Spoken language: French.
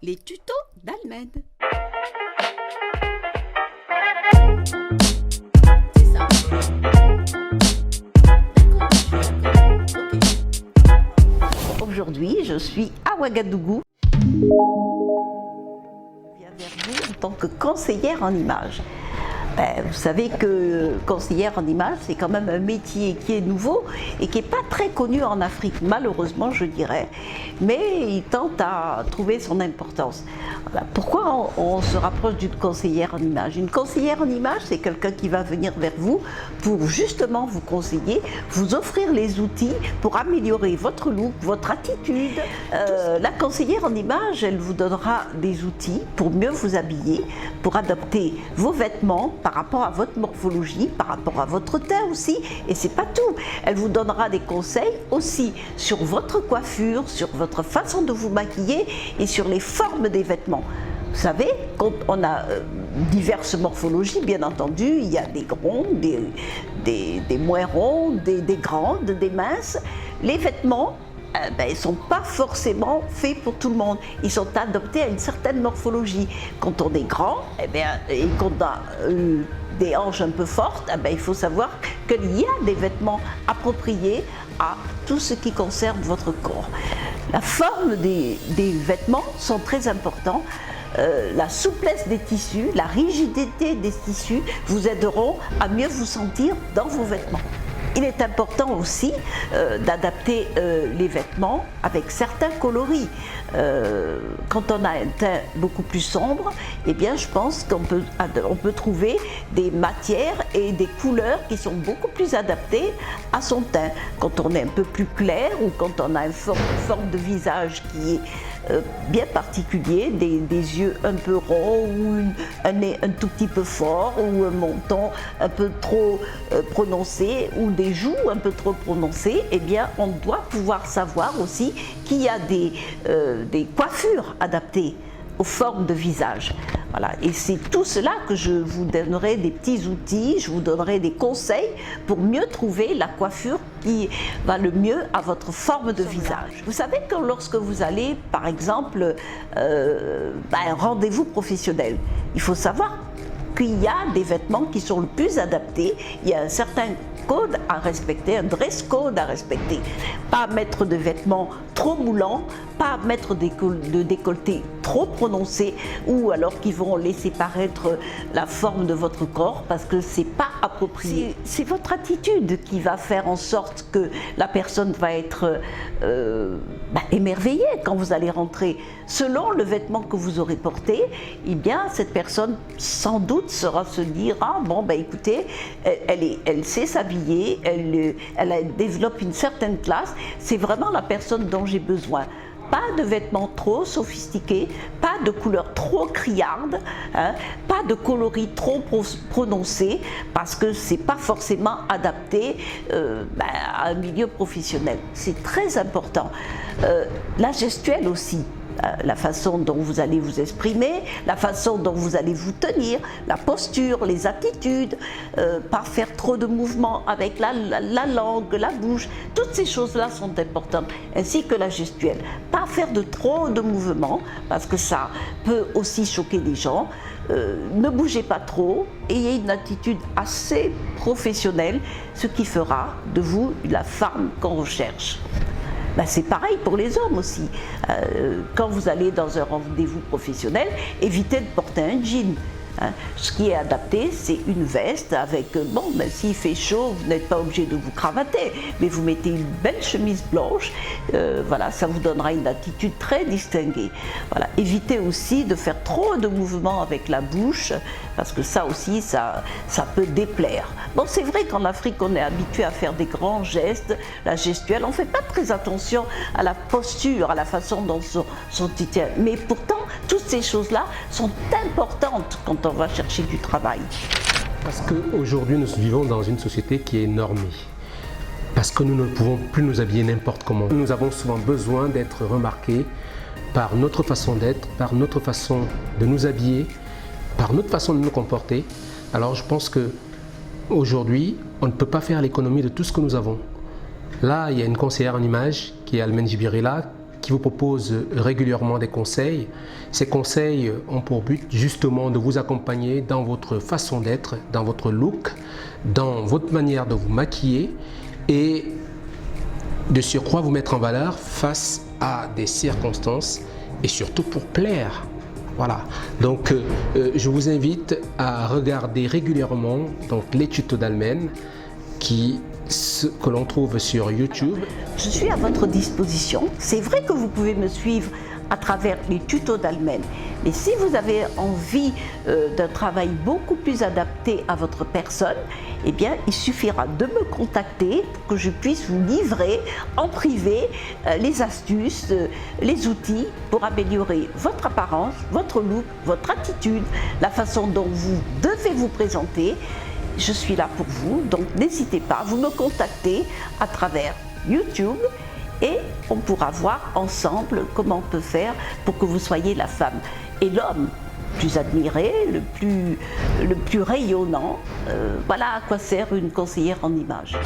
Les tutos d'Almed. C'est ça? D'accord. Ok. Aujourd'hui, je suis à Ouagadougou. Je viens vers vous en tant que conseillère en images. Vous savez que conseillère en images, c'est quand même un métier qui est nouveau et qui n'est pas très connu en Afrique, malheureusement je dirais, mais il tente à trouver son importance. Voilà. Pourquoi on se rapproche d'une conseillère en images? Une conseillère en images, c'est quelqu'un qui va venir vers vous pour justement vous conseiller, vous offrir les outils pour améliorer votre look, votre attitude. La conseillère en images, elle vous donnera des outils pour mieux vous habiller, pour adapter vos vêtements par rapport à votre morphologie, par rapport à votre teint aussi, et c'est pas tout. Elle vous donnera des conseils aussi sur votre coiffure, sur votre façon de vous maquiller et sur les formes des vêtements. Vous savez, quand on a diverses morphologies, bien entendu, il y a des ronds, des moins ronds, des grandes, des minces. Les vêtements, ils ne sont pas forcément faits pour tout le monde. Ils sont adaptés à une certaine morphologie. Quand on est grand et qu'on a des hanches un peu fortes, il faut savoir qu'il y a des vêtements appropriés à tout ce qui concerne votre corps. La forme des vêtements sont très importants. La souplesse des tissus, la rigidité des tissus vous aideront à mieux vous sentir dans vos vêtements. Il est important aussi d'adapter les vêtements avec certains coloris. Quand on a un teint beaucoup plus sombre, je pense qu'on peut trouver des matières et des couleurs qui sont beaucoup plus adaptées à son teint. Quand on est un peu plus clair ou quand on a une forme de visage qui est bien particulier, des yeux un peu ronds ou un nez un tout petit peu fort ou un menton un peu trop prononcé ou des joues un peu trop prononcées, on doit pouvoir savoir aussi qu'il y a des coiffures adaptées aux formes de visage. Voilà. Et c'est tout cela que je vous donnerai des petits outils, je vous donnerai des conseils pour mieux trouver la coiffure qui va le mieux à votre forme de visage. Vous savez que lorsque vous allez, par exemple, un rendez-vous professionnel, il faut savoir qu'il y a des vêtements qui sont le plus adaptés, il y a un certain code à respecter, un dress code à respecter. Pas mettre de vêtements trop moulants, pas mettre de décolleté trop prononcé ou alors qui vont laisser paraître la forme de votre corps parce que c'est pas approprié. C'est votre attitude qui va faire en sorte que la personne va être émerveillée quand vous allez rentrer. Selon le vêtement que vous aurez porté, cette personne sans doute saura se dire écoutez, elle sait s'habiller, elle développe une certaine classe, c'est vraiment la personne dont j'ai besoin. Pas de vêtements trop sophistiqués, pas de couleurs trop criardes, pas de coloris trop prononcés, parce que c'est pas forcément adapté à un milieu professionnel. C'est très important. La gestuelle aussi. La façon dont vous allez vous exprimer, la façon dont vous allez vous tenir, la posture, les attitudes, pas faire trop de mouvements avec la langue, la bouche, toutes ces choses-là sont importantes, ainsi que la gestuelle. Pas faire de trop de mouvements, parce que ça peut aussi choquer les gens. Ne bougez pas trop, ayez une attitude assez professionnelle, ce qui fera de vous la femme qu'on recherche. C'est pareil pour les hommes aussi. Quand vous allez dans un rendez-vous professionnel, évitez de porter un jean. Ce qui est adapté, c'est une veste avec, s'il fait chaud, vous n'êtes pas obligé de vous cravater, mais vous mettez une belle chemise blanche, ça vous donnera une attitude très distinguée. Voilà. Évitez aussi de faire trop de mouvements avec la bouche, parce que ça aussi, ça peut déplaire. C'est vrai qu'en Afrique, on est habitué à faire des grands gestes, la gestuelle, on ne fait pas très attention à la posture, à la façon dont son tient, mais pourtant, toutes ces choses-là sont importantes quand on va chercher du travail. Parce qu'aujourd'hui, nous vivons dans une société qui est normée. Parce que nous ne pouvons plus nous habiller n'importe comment. Nous avons souvent besoin d'être remarqués par notre façon d'être, par notre façon de nous habiller, par notre façon de nous comporter. Alors je pense qu'aujourd'hui, on ne peut pas faire l'économie de tout ce que nous avons. Là, il y a une conseillère en images qui est Almed Djibirila qui vous propose régulièrement des conseils. Ces conseils ont pour but justement de vous accompagner dans votre façon d'être, dans votre look, dans votre manière de vous maquiller et de surcroît vous mettre en valeur face à des circonstances et surtout pour plaire. Voilà, donc je vous invite à regarder régulièrement donc, les tutos d'Almen que l'on trouve sur YouTube. Je suis à votre disposition. C'est vrai que vous pouvez me suivre à travers les tutos d'Almen. Mais si vous avez envie d'un travail beaucoup plus adapté à votre personne, eh bien, il suffira de me contacter pour que je puisse vous livrer en privé les astuces, les outils pour améliorer votre apparence, votre look, votre attitude, la façon dont vous devez vous présenter. Je suis là pour vous, donc n'hésitez pas, vous me contactez à travers YouTube et on pourra voir ensemble comment on peut faire pour que vous soyez la femme et l'homme plus admiré, le plus rayonnant. Voilà à quoi sert une conseillère en images.